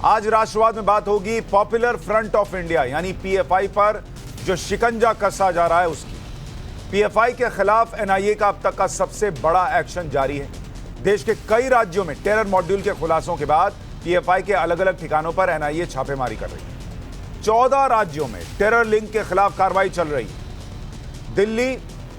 आज राष्ट्रवाद में बात होगी पॉपुलर फ्रंट ऑफ इंडिया यानी पीएफआई पर जो शिकंजा कसा जा रहा है उसकी। पीएफआई के खिलाफ एनआईए का अब तक का सबसे बड़ा एक्शन जारी है। देश के कई राज्यों में टेरर मॉड्यूल के खुलासों के बाद पीएफआई के अलग अलग ठिकानों पर एनआईए छापेमारी कर रही है। 14 राज्यों में टेरर लिंक के खिलाफ कार्रवाई चल रही है। दिल्ली,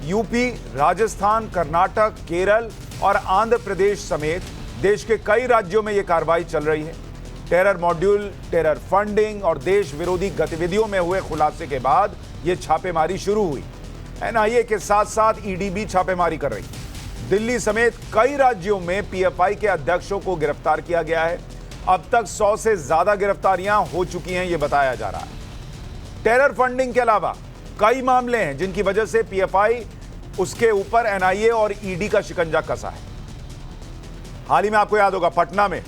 यूपी, राजस्थान, कर्नाटक, केरल और आंध्र प्रदेश समेत देश के कई राज्यों में यह कार्रवाई चल रही है। टेरर मॉड्यूल, टेरर फंडिंग और देश विरोधी गतिविधियों में हुए खुलासे के बाद यह छापेमारी शुरू हुई। एनआईए के साथ साथ ईडी भी छापेमारी कर रही है। दिल्ली समेत कई राज्यों में पीएफआई के अध्यक्षों को गिरफ्तार किया गया है। अब तक 100 से ज्यादा गिरफ्तारियां हो चुकी हैं, यह बताया जा रहा है। टेरर फंडिंग के अलावा कई मामले हैं जिनकी वजह से पीएफआई उसके ऊपर एनआईए और ईडी का शिकंजा कसा है। हाल ही में आपको याद होगा पटना में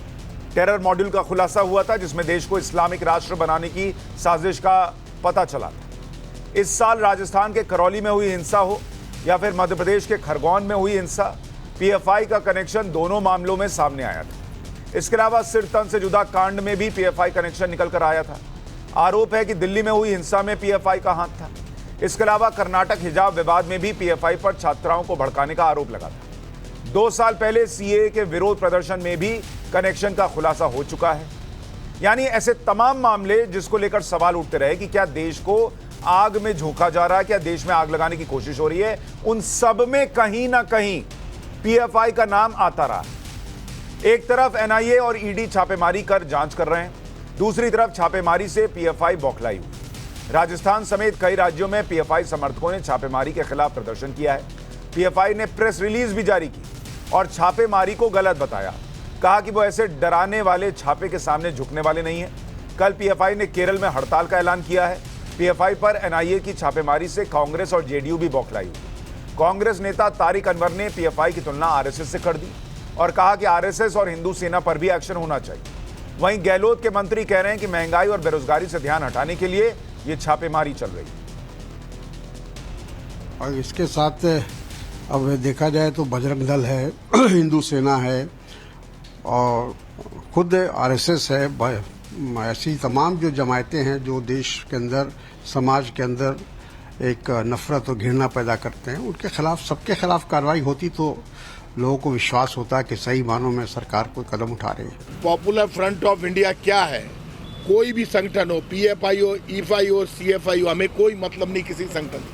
टेरर मॉड्यूल का खुलासा हुआ था जिसमें देश को इस्लामिक राष्ट्र बनाने की साजिश का पता चला था। इस साल राजस्थान के करौली में हुई हिंसा हो या फिर मध्य प्रदेश के खरगोन में हुई हिंसा, पीएफआई का कनेक्शन दोनों मामलों में सामने आया था। इसके अलावा सिर तन से जुदा कांड में भी पीएफआई कनेक्शन निकल कर आया था। आरोप है कि दिल्ली में हुई हिंसा में पीएफआई का हाथ था। इसके अलावा कर्नाटक हिजाब विवाद में भी पीएफआई पर छात्राओं को भड़काने का आरोप लगा था। 2 साल पहले सीएए के विरोध प्रदर्शन में भी कनेक्शन का खुलासा हो चुका है। यानी ऐसे तमाम मामले जिसको लेकर सवाल उठते रहे कि क्या देश को आग में झोंका जा रहा है, क्या देश में आग लगाने की कोशिश हो रही है, उन सब में कहीं ना कहीं पीएफआई का नाम आता रहा। एक तरफ एनआईए और ईडी छापेमारी कर जांच कर रहे हैं, दूसरी तरफ छापेमारी से पीएफआई बौखलाई हुई। राजस्थान समेत कई राज्यों में पीएफआई समर्थकों ने छापेमारी के खिलाफ प्रदर्शन किया है। पीएफआई ने प्रेस रिलीज भी जारी की और छापेमारी को गलत बताया। कहा कि वो ऐसे डराने वाले छापे के सामने झुकने वाले नहीं है। कल पीएफआई ने केरल में हड़ताल का ऐलान किया है। पीएफआई पर एनआईए की छापेमारी से कांग्रेस और जेडीयू भी बौखलाई हुई। कांग्रेस नेता तारिक अनवर ने पीएफआई की तुलना आरएसएस से कर दी और कहा कि आरएसएस और हिंदू सेना पर भी एक्शन होना चाहिए। वहीं गहलोत के मंत्री कह रहे हैं कि महंगाई और बेरोजगारी से ध्यान हटाने के लिए ये छापेमारी चल रही है। और इसके साथ अब देखा जाए तो बजरंग दल है, हिंदू सेना है और खुद आरएसएस है। ऐसी तमाम जो जमायतें हैं जो देश के अंदर, समाज के अंदर एक नफरत और घृणा पैदा करते हैं, उनके खिलाफ, सबके खिलाफ कार्रवाई होती तो लोगों को विश्वास होता है कि सही मानों में सरकार कोई कदम उठा रही है। पॉपुलर फ्रंट ऑफ इंडिया क्या है? कोई भी संगठन हो, पीएफआई हो, ईएफआई हो, सीएफआई हो, हमें कोई मतलब नहीं किसी संगठन।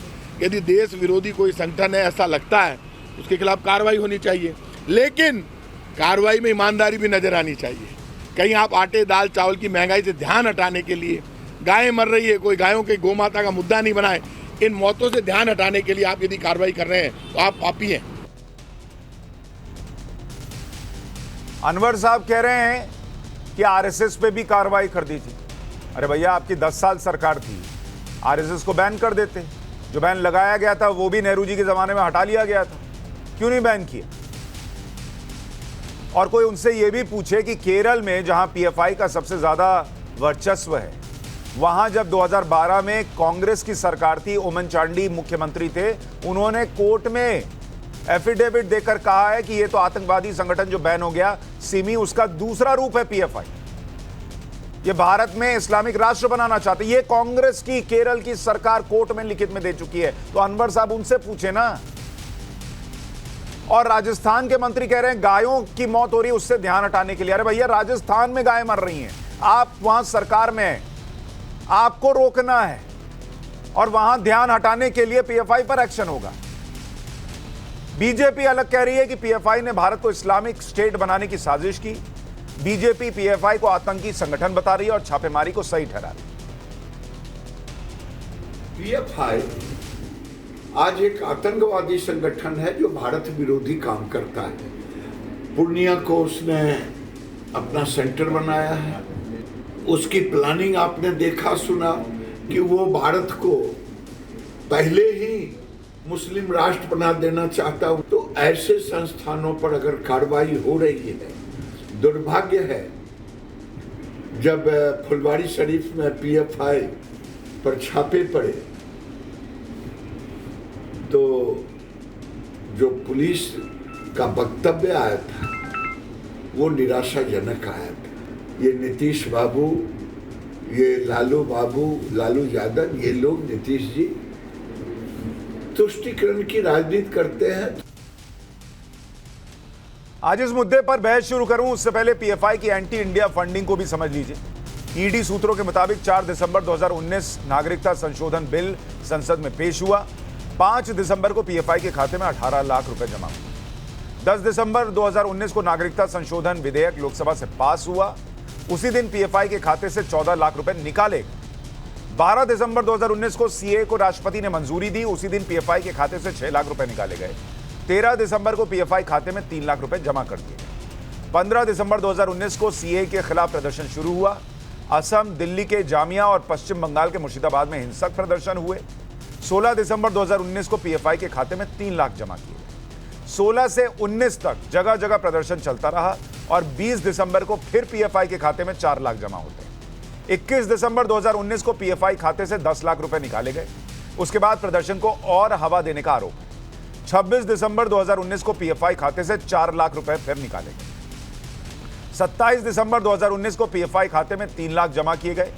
यदि देश विरोधी कोई संगठन है ऐसा लगता है, उसके खिलाफ कार्रवाई होनी चाहिए, लेकिन कार्रवाई में ईमानदारी भी नजर आनी चाहिए। कहीं आप आटे, दाल, चावल की महंगाई से ध्यान हटाने के लिए, गायें मर रही है, कोई गायों के गोमाता का मुद्दा नहीं बनाए, इन मौतों से ध्यान हटाने के लिए आप यदि कार्रवाई कर रहे हैं तो आप पापी हैं। अनवर साहब कह रहे हैं कि आरएसएस पे भी कार्रवाई कर दी थी। अरे भैया, आपकी 10 साल सरकार थी, आरएसएस को बैन कर देते। जो बैन लगाया गया था वो भी नेहरू जी के जमाने में हटा लिया गया था, क्यों नहीं बैन किया? और कोई उनसे यह भी पूछे कि केरल में जहां पीएफआई का सबसे ज्यादा वर्चस्व है, वहां जब 2012 में कांग्रेस की सरकार थी, ओमन चांडी मुख्यमंत्री थे, उन्होंने कोर्ट में एफिडेविट देकर कहा है कि यह तो आतंकवादी संगठन जो बैन हो गया, सिमी, उसका दूसरा रूप है पीएफआई। ये भारत में इस्लामिक राष्ट्र बनाना चाहते। ये कांग्रेस की केरल की सरकार कोर्ट में लिखित में दे चुकी है। तो अनवर साहब उनसे पूछे ना। और राजस्थान के मंत्री कह रहे हैं गायों की मौत हो रही है, उससे ध्यान हटाने के लिए। अरे भैया, राजस्थान में गायें मर रही हैं, आप वहां सरकार में हैं, आपको रोकना है और वहां ध्यान हटाने के लिए पीएफआई पर एक्शन होगा। बीजेपी अलग कह रही है कि पीएफआई ने भारत को इस्लामिक स्टेट बनाने की साजिश की। बीजेपी पीएफआई को आतंकी संगठन बता रही है और छापेमारी को सही ठहरा रही है। पीएफआई आज एक आतंकवादी संगठन है जो भारत विरोधी काम करता है। पूर्णिया को उसने अपना सेंटर बनाया है। उसकी प्लानिंग आपने देखा सुना कि वो भारत को पहले ही मुस्लिम राष्ट्र बना देना चाहता हूं। तो ऐसे संस्थानों पर अगर कार्रवाई हो रही है, दुर्भाग्य है जब फुलवारी शरीफ में पीएफआई पर छापे पड़े तो जो पुलिस का वक्तव्य आया था वो निराशाजनक आया था। ये नीतीश बाबू, ये लालू बाबू, लालू यादव, ये लोग नीतीश जी तुष्टीकरण की राजनीति करते हैं। आज इस मुद्दे पर बहस शुरू करूं उससे पहले पीएफआई की एंटी इंडिया फंडिंग को भी समझ लीजिए। ईडी सूत्रों के मुताबिक 4 दिसंबर 2019 नागरिकता संशोधन बिल संसद में पेश हुआ। 5 दिसंबर को पीएफआई के खाते में 18 लाख रुपए जमा हुए। 10 दिसंबर 2019 को नागरिकता संशोधन विधेयक लोकसभा से पास हुआ। उसी दिन पीएफआई के खाते से 14 लाख रुपए निकाले। 12 दिसंबर 2019 को सीए को राष्ट्रपति ने मंजूरी दी। उसी दिन पीएफआई के खाते से 6 लाख रुपए निकाले गए। 13 दिसंबर को पीएफआई खाते में 3 लाख रुपए जमा कर दिए। 15 दिसंबर 2019 को सीए के खिलाफ प्रदर्शन शुरू हुआ। असम, दिल्ली के जामिया और पश्चिम बंगाल के मुर्शिदाबाद में हिंसक प्रदर्शन हुए। 16 दिसंबर 2019 को पीएफआई के खाते में 3 लाख जमा किए। 16 से 19 तक जगह जगह प्रदर्शन चलता रहा और 20 दिसंबर को फिर पीएफआई के खाते में 4 लाख जमा होते हैं। 21 दिसंबर 2019 को पीएफआई खाते से 10 लाख रुपए निकाले गए। उसके बाद प्रदर्शन को और हवा देने का आरोप है। 26 दिसंबर 2019 को पीएफआई खाते से 4 लाख रुपए फिर निकाले गए। 27 दिसंबर 2019 को पीएफआई खाते में 3 लाख जमा किए गए।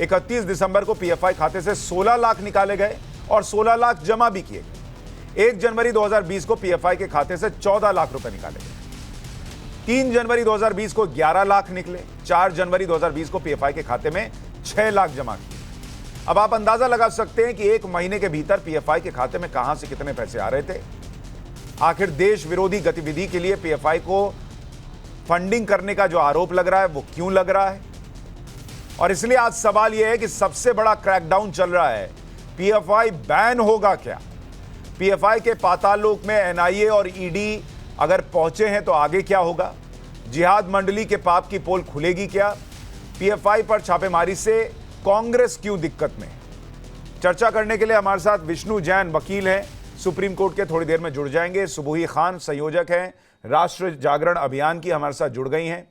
31 दिसंबर को पीएफआई खाते से 16 लाख निकाले गए और 16 लाख जमा भी किए गए। 1 जनवरी 2020 को पीएफआई के खाते से 14 लाख रुपए निकाले गए। 3 जनवरी 2020 को 11 लाख निकले। 4 जनवरी 2020 को पीएफआई के खाते में 6 लाख जमा किए। अब आप अंदाजा लगा सकते हैं कि 1 महीने के भीतर पीएफआई के खाते में कहां से कितने पैसे आ रहे थे। आखिर देश विरोधी गतिविधि के लिए पीएफआई को फंडिंग करने का जो आरोप लग रहा है वो क्यों लग रहा है? और इसलिए आज सवाल यह है कि सबसे बड़ा क्रैकडाउन चल रहा है, पीएफआई बैन होगा क्या? पीएफआई के पातालोक में एनआईए और ईडी अगर पहुंचे हैं तो आगे क्या होगा? जिहाद मंडली के पाप की पोल खुलेगी क्या? पीएफआई पर छापेमारी से कांग्रेस क्यों दिक्कत में? चर्चा करने के लिए हमारे साथ विष्णु जैन वकील हैं, सुप्रीम कोर्ट के, थोड़ी देर में जुड़ जाएंगे। सुबुही खान संयोजक हैं राष्ट्र जागरण अभियान की, हमारे साथ जुड़ गई हैं।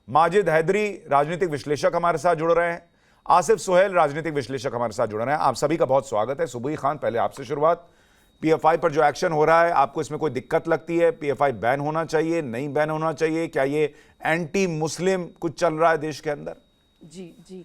माजिद हैदरी राजनीतिक विश्लेषक हमारे साथ जुड़ रहे हैं। आसिफ सुहेल राजनीतिक विश्लेषक हमारे साथ जुड़ रहे हैं। आप सभी का बहुत स्वागत है। सुबुही खान, पहले आपसे शुरुआत। पीएफआई पर जो एक्शन हो रहा है, आपको इसमें कोई दिक्कत लगती है? पीएफआई बैन होना चाहिए, नहीं बैन होना चाहिए? क्या ये एंटी मुस्लिम कुछ चल रहा है देश के अंदर? जी जी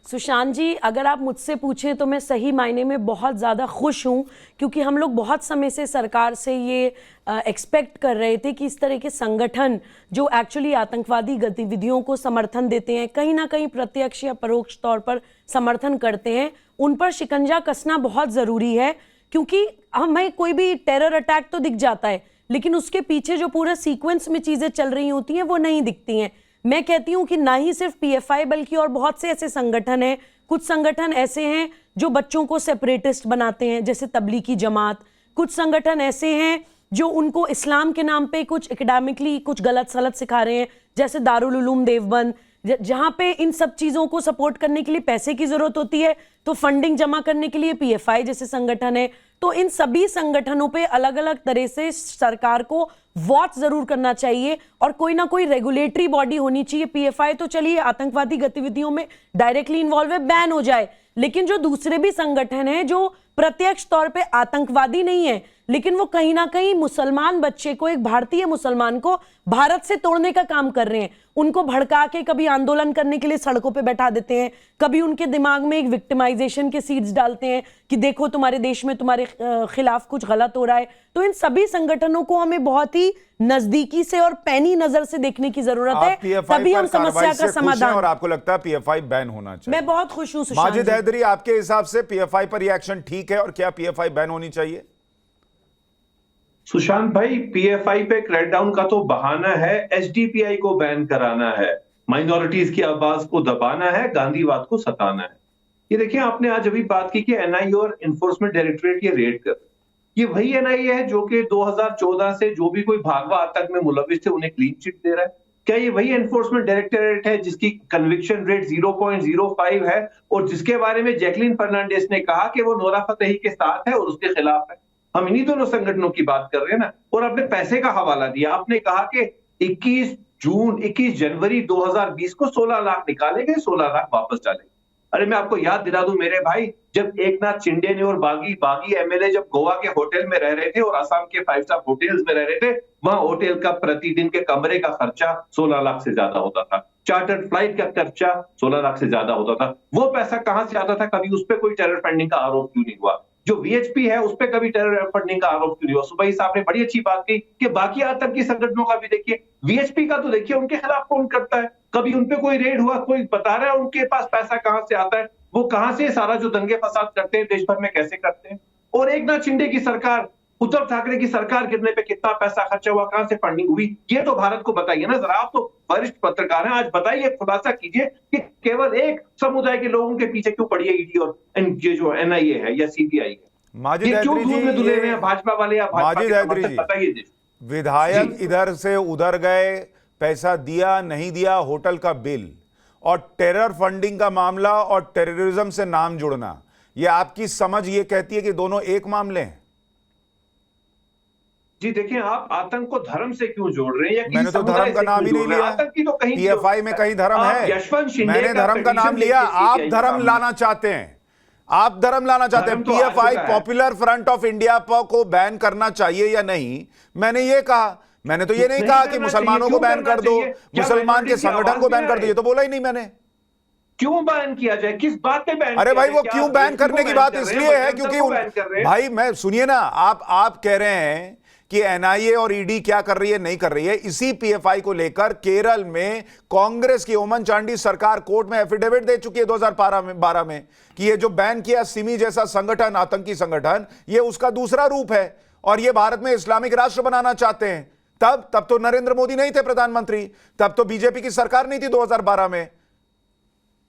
सुशांत जी, अगर आप मुझसे पूछें तो मैं सही मायने में बहुत ज़्यादा खुश हूँ, क्योंकि हम लोग बहुत समय से सरकार से ये एक्सपेक्ट कर रहे थे कि इस तरह के संगठन जो एक्चुअली आतंकवादी गतिविधियों को समर्थन देते हैं, कहीं ना कहीं प्रत्यक्ष या परोक्ष तौर पर समर्थन करते हैं, उन पर शिकंजा कसना बहुत ज़रूरी है। क्योंकि हमें कोई भी टेरर अटैक तो दिख जाता है, लेकिन उसके पीछे जो पूरा सीक्वेंस में चीज़ें चल रही होती हैं वो नहीं दिखती हैं। मैं कहती हूं कि ना ही सिर्फ पीएफआई बल्कि और बहुत से ऐसे संगठन हैं, कुछ संगठन ऐसे हैं जो बच्चों को सेपरेटिस्ट बनाते हैं, जैसे तबलीगी जमात। कुछ संगठन ऐसे हैं जो उनको इस्लाम के नाम पे कुछ एकेडमिकली कुछ गलत सलत सिखा रहे हैं, जैसे दारुल उलूम देवबंद, जहां पे इन सब चीज़ों को सपोर्ट करने के लिए पैसे की ज़रूरत होती है, तो फंडिंग जमा करने के लिए पीएफआई जैसे संगठन है। तो इन सभी संगठनों पे अलग अलग तरह से सरकार को वॉच जरूर करना चाहिए और कोई ना कोई रेगुलेटरी बॉडी होनी चाहिए। पीएफआई तो चलिए आतंकवादी गतिविधियों में डायरेक्टली इन्वॉल्व है, बैन हो जाए, लेकिन जो दूसरे भी संगठन हैं जो प्रत्यक्ष तौर पे आतंकवादी नहीं है, लेकिन वो कहीं ना कहीं मुसलमान बच्चे को, एक भारतीय मुसलमान को भारत से तोड़ने का काम कर रहे हैं, उनको भड़का के कभी आंदोलन करने के लिए सड़कों पे बैठा देते हैं, कभी उनके दिमाग में एक विक्टिमाइजेशन के सीड्स डालते हैं कि देखो तुम्हारे देश में तुम्हारे खिलाफ कुछ गलत हो रहा है। तो इन सभी संगठनों को हमें बहुत ही नजदीकी से और पैनी नजर से देखने की जरूरत है, तभी हम समस्या का समाधान। और आपको लगता है पीएफआई बैन होना चाहिए? मैं बहुत खुश हूं। माजिद हैदरी, आपके हिसाब से पीएफआई पर यह एक्शन ठीक है और क्या पीएफआई बैन होनी चाहिए? सुशांत भाई, पीएफआई पे क्रैकडाउन का तो बहाना है, एसडीपीआई को बैन कराना है, माइनॉरिटीज की आवाज को दबाना है, गांधीवाद को सताना है। ये देखिए, आपने आज अभी बात की कि एनआईए और एनफोर्समेंट डायरेक्टरेट ये रेड कर, ये वही एनआईए है जो कि 2014 से जो भी कोई भागवा आतंक में मुलविस थे उन्हें क्लीन चिट दे रहा है। क्या ये वही एनफोर्समेंट डायरेक्टरेट है जिसकी कन्विक्शन रेट 0.05 है और जिसके बारे में जैकलिन फर्नांडिस ने कहा कि वो नोरा फतेही के साथ है और उसके खिलाफ है? हम इन्हीं दोनों संगठनों की बात कर रहे हैं ना। और आपने पैसे का हवाला दिया, आपने कहा कि 21 जनवरी 2020 को 16 लाख निकाले गए, 16 लाख वापस डाले। अरे मैं आपको याद दिला दूं मेरे भाई, जब एकनाथ शिंदे ने और बागी एमएलए जब गोवा के होटल में रह रहे थे और असम के 5 स्टार होटल्स में रह रहे थे, वहां होटल का प्रतिदिन के कमरे का खर्चा 16 लाख से ज्यादा होता था। चार्टर्ड फ्लाइट का खर्चा 16 लाख से ज्यादा होता था। वो पैसा कहां से आता था? कभी उस पर कोई टेरर फंडिंग का आरोप क्यों नहीं हुआ? जो वीएचपी है उस पर कभी टेरर फंडिंग का आरोप क्यों नहीं हुआ? सुबह साहब ने बड़ी अच्छी बात कही कि बाकी आतंकी संगठनों का भी देखिए, वीएचपी का तो देखिए उनके खिलाफ कौन करता है? कभी उनपे कोई रेड हुआ? कोई बता रहा है उनके पास पैसा कहां से आता है? वो कहां से सारा जो दंगे फसाद करते हैं देश भर में कैसे करते हैं? और एकनाथ शिंदे की सरकार, उद्धव ठाकरे की सरकार गिरने पे कितना पैसा खर्चा हुआ, कहां से फंडिंग हुई, ये तो भारत को बताइए ना जरा। आप तो वरिष्ठ पत्रकार हैं, आज बताइए, खुलासा कीजिए कि केवल एक समुदाय के लोगों के पीछे क्यों पड़ी है ईडी और ये जो एनआईए है या सीबीआई है, माजिद ये क्यों हैदरी दूध में धुले हुए हैं भाजपा वाले या भाजपा माजिद के हैदरी समर्थक? जी, बताइए जी। विधायक इधर से उधर गए, पैसा दिया नहीं दिया, होटल का बिल और टेरर फंडिंग का मामला और टेररिज्म से नाम जुड़ना, ये आपकी समझ ये कहती है कि दोनों एक मामले हैं? जी देखिए, आप आतंक को धर्म से क्यों जोड़ रहे हैं या किसी मैंने तो समुदाय धर्म का से नाम ही क्यों नहीं जोड़ रहे हैं? लिया। आतंक की तो कहीं पीएफआई में कहीं धर्म आप है? यशवंत शिंदे मैंने का धर्म का नाम petition लिया, देखिए आप CBI धर्म का। लाना चाहते हैं, आप धर्म लाना चाहते हैं। धर्म तो आ पीएफआई चुका है। पॉपुलर फ्रंट ऑफ इंडिया को बैन करना चाहिए या नहीं, मैंने ये कहा। मैंने तो ये नहीं कहा कि करना मुसलमानों चाहिए, को बैन क्यों कर दो, करना चाहिए? क्या मुसलमान के minority की संगठन आवाज को बैन में कर दो, आए? ये तो बोला ही नहीं मैंने। क्यों बैन किया जाए? किस बात पे बैन? अरे किया भाई जाए? वो क्या क्यों आप बैन देश को करने की बैन बात कर रहे हैं? इसलिए है मध्यम क्योंकि को बैन कर रहे हैं? भाई मैं सुनिए ना, आप कह रहे हैं कि एनआईए और ईडी क्या कर रही है, नहीं कर रही है। इसी पीएफआई को लेकर केरल में कांग्रेस की ओमन चांडी सरकार कोर्ट में एफिडेविट दे चुकी है 2012 में कि ये जो बैन किया सिमी जैसा संगठन, आतंकी संगठन, ये उसका दूसरा रूप है और ये भारत में इस्लामिक राष्ट्र बनाना चाहते हैं। तब तो नरेंद्र मोदी नहीं थे प्रधानमंत्री, तब तो बीजेपी की सरकार नहीं थी 2012 में।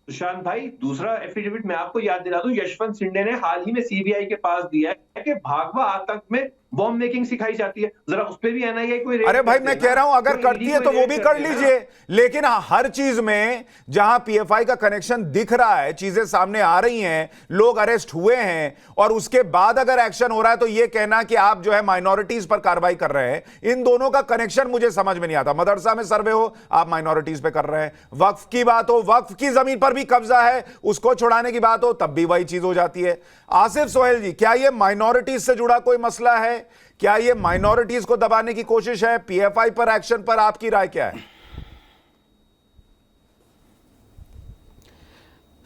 सुशांत भाई, दूसरा एफिडेविट मैं आपको याद दिला दूं, यशवंत शिंदे ने हाल ही में सीबीआई के पास दिया है कि भागवा आतंक में बॉम्ब मेकिंग सिखाई जाती है। जरा उस पे भी एनआईए कोई रेड अरे भाई कर मैं देना। कह रहा हूं अगर कोई करती ईडी है तो कोई वो रेड भी कर कर देना। लीजिए, लेकिन हर चीज में जहां पीएफआई का कनेक्शन दिख रहा है, चीजें सामने आ रही हैं, लोग अरेस्ट हुए हैं और उसके बाद अगर एक्शन हो रहा है तो यह कहना कि आप जो है माइनॉरिटीज पर कार्रवाई कर रहे हैं, इन दोनों का कनेक्शन मुझे समझ में नहीं आता। मदरसा में सर्वे हो, आप माइनॉरिटीज पे कर रहे हैं। वक्फ की बात हो, वक्फ की जमीन पर भी कब्जा है, उसको छुड़ाने की बात हो, तब भी वही चीज हो जाती है। आसिफ सोहेल जी, क्या यह माइनॉरिटीज से जुड़ा कोई मसला है? क्या ये माइनॉरिटीज को दबाने की कोशिश है? पीएफआई पर एक्शन पर आपकी राय क्या है?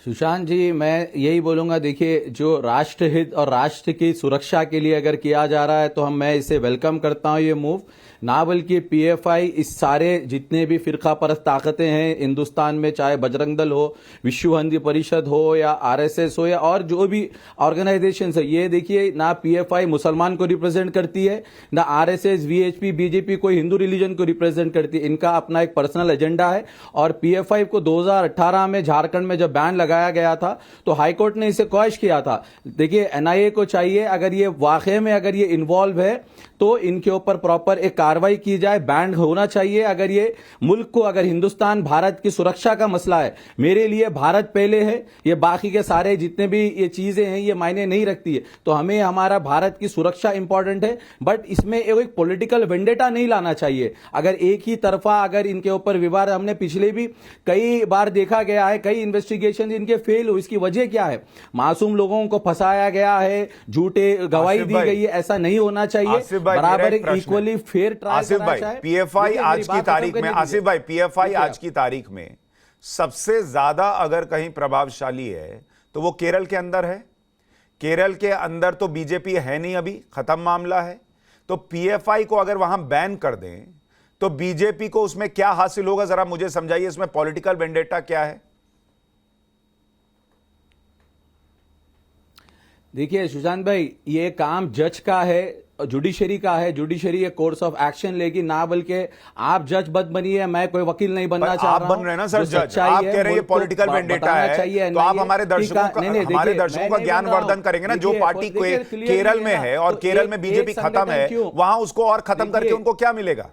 सुशांत जी, मैं यही बोलूंगा, देखिए जो राष्ट्रहित और राष्ट्र की सुरक्षा के लिए अगर किया जा रहा है तो मैं इसे वेलकम करता हूं, ये मूव। ना बल्कि पीएफआई इस सारे जितने भी फिरका परस्त ताकतें हैं हिंदुस्तान में, चाहे बजरंग दल हो, विश्व हिंदू परिषद हो या आरएसएस हो या और जो भी ऑर्गेनाइजेशन है, ये देखिए ना पीएफआई मुसलमान को रिप्रेजेंट करती है, ना आरएसएस, वीएचपी, बीजेपी कोई हिंदू रिलीजन को रिप्रेजेंट करती है। इनका अपना एक पर्सनल एजेंडा है। और पीएफआई को 2018 में झारखंड में जब बैन लगाया गया था तो हाईकोर्ट ने इसे क्वैश किया था। देखिए एनआईए को चाहिए, अगर ये वाकई में अगर ये इन्वॉल्व है तो इनके ऊपर प्रॉपर एक कार्रवाई की जाए, बैन होना चाहिए। अगर ये मुल्क को, अगर हिंदुस्तान भारत की सुरक्षा का मसला है, मेरे लिए भारत पहले है, ये बाकी के सारे जितने भी ये चीजें हैं ये मायने नहीं रखती है। तो हमें हमारा भारत की सुरक्षा इंपॉर्टेंट है, बट इसमें एक पॉलिटिकल वेंडेटा नहीं लाना चाहिए। अगर एक ही तरफा अगर इनके ऊपर विवाद, हमने पिछले भी कई बार देखा गया है, कई इन्वेस्टिगेशन इनके फेल हुए। इसकी वजह क्या है? मासूम लोगों को फंसाया गया है, झूठे गवाही दी गई है, ऐसा नहीं होना चाहिए। बराबर इक्वली फेयर ट्रायल आसिफ भाई, पीएफआई आज की तारीख में, आसिफ भाई पीएफआई आज की तारीख में सबसे ज्यादा अगर कहीं प्रभावशाली है तो वो केरल के अंदर है। केरल के अंदर तो बीजेपी है नहीं, अभी खत्म मामला है। तो पीएफआई को अगर वहां बैन कर दें तो बीजेपी को उसमें क्या हासिल होगा, जरा मुझे समझाइए। इसमें पॉलिटिकल वेंडेटा क्या है? देखिए सुशांत भाई, ये काम जज का है, जुडिशरी का है। जुडिशरी एक कोर्स ऑफ एक्शन लेगी, ना बल्कि आप जज बद बनिए, मैं कोई वकील नहीं बनना चाह रहा हूं। आप बन रहे हैं ना सर जज, आप कह रहे हैं ये पॉलिटिकल वेंडेटा है, तो आप हमारे दर्शकों का ज्ञानवर्धन करेंगे ना। जो पार्टी केरल में है और केरल में बीजेपी खत्म है, वहां उसको और खत्म करके उनको क्या मिलेगा?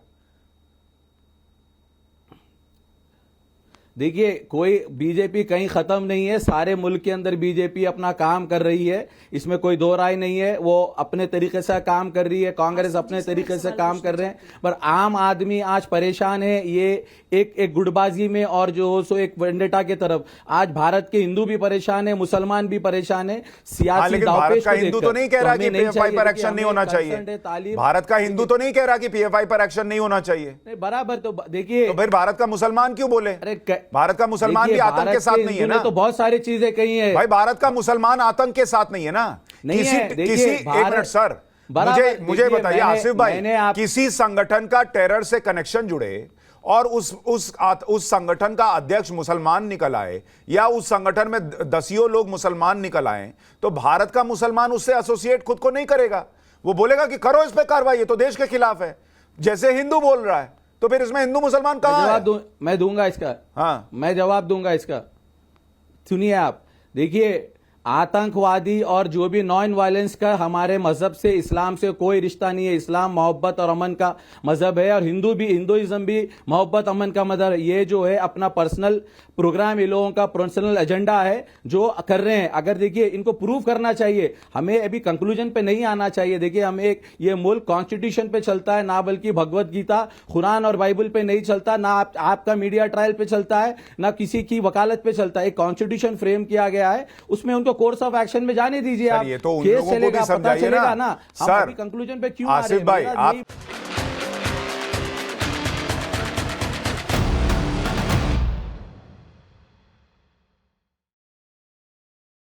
देखिए कोई बीजेपी कहीं खत्म नहीं है, सारे मुल्क के अंदर बीजेपी अपना काम कर रही है, इसमें कोई दो राय नहीं है। वो अपने तरीके से काम कर रही है, कांग्रेस अपने तरीके से काम कर रहे हैं, पर आम आदमी आज परेशान है। ये एक गुटबाजी में और जो सो एक वेंडेटा की तरफ आज भारत के हिंदू भी परेशान है, मुसलमान भी परेशान है। सियासी भारत का हिंदू तो नहीं कह रहा कि पीएफआई पर एक्शन नहीं होना चाहिए। भारत का हिंदू तो नहीं कह रहा कि पीएफआई पर एक्शन नहीं होना चाहिए। बराबर, तो देखिए तो फिर भारत का मुसलमान क्यों बोले? अरे भारत का मुसलमान भी देखिए, आतंक के भारत साथ के नहीं है हिंदू ने ना। तो बहुत सारी चीजें कही है भाई भारत का मुसलमान आतंक के साथ नहीं है ना। नहीं किसी है, देखिए, किसी एक भारत- मिनट सर, बराबर, मुझे देखिए, बताइए मैंने- आसिफ भाई, मैंने आप- किसी संगठन का टेरर से कनेक्शन जुड़े और उस संगठन का अध्यक्ष मुसलमान निकल आए या उस संगठन में दसियों लोग मुसलमान निकल आए, तो भारत का मुसलमान उससे एसोसिएट खुद को नहीं करेगा। वो बोलेगा कि करो इस पे कार्रवाई, ये तो देश के खिलाफ है, जैसे हिंदू बोल रहा है। तो फिर इसमें हिंदू मुसलमान कहां है? मैं दूंगा इसका। हाँ, मैं जवाब दूंगा इसका। सुनिए आप, देखिए, आतंकवादी और जो भी नॉन वायलेंस का हमारे मजहब से, इस्लाम से कोई रिश्ता नहीं है। इस्लाम मोहब्बत और अमन का मजहब है, और हिंदुइज्म भी मोहब्बत अमन का मजहब है। ये जो है अपना पर्सनल प्रोग्राम, ये लोगों का पर्सनल एजेंडा है जो कर रहे हैं। अगर देखिए, इनको प्रूव करना चाहिए, हमें अभी कंक्लूजन पे नहीं आना चाहिए। देखिए, हम एक, ये मुल्क कॉन्स्टिट्यूशन पे चलता है, ना बल्कि भगवत गीता, कुरान और बाइबल पे नहीं चलता, ना आपका मीडिया ट्रायल पे चलता है, ना किसी की वकालत पे चलता है। एक कॉन्स्टिट्यूशन फ्रेम किया गया है, उसमें उनको कोर्स ऑफ एक्शन में जाने दीजिए। आप ये तो उन केस लोगों को भी चलेगा, पता समझाइए चलेगा ना। ना हम सर, अभी कंक्लूजन पे क्यों आ रहे आसिफ हैं। भाई, मेरा आप यही-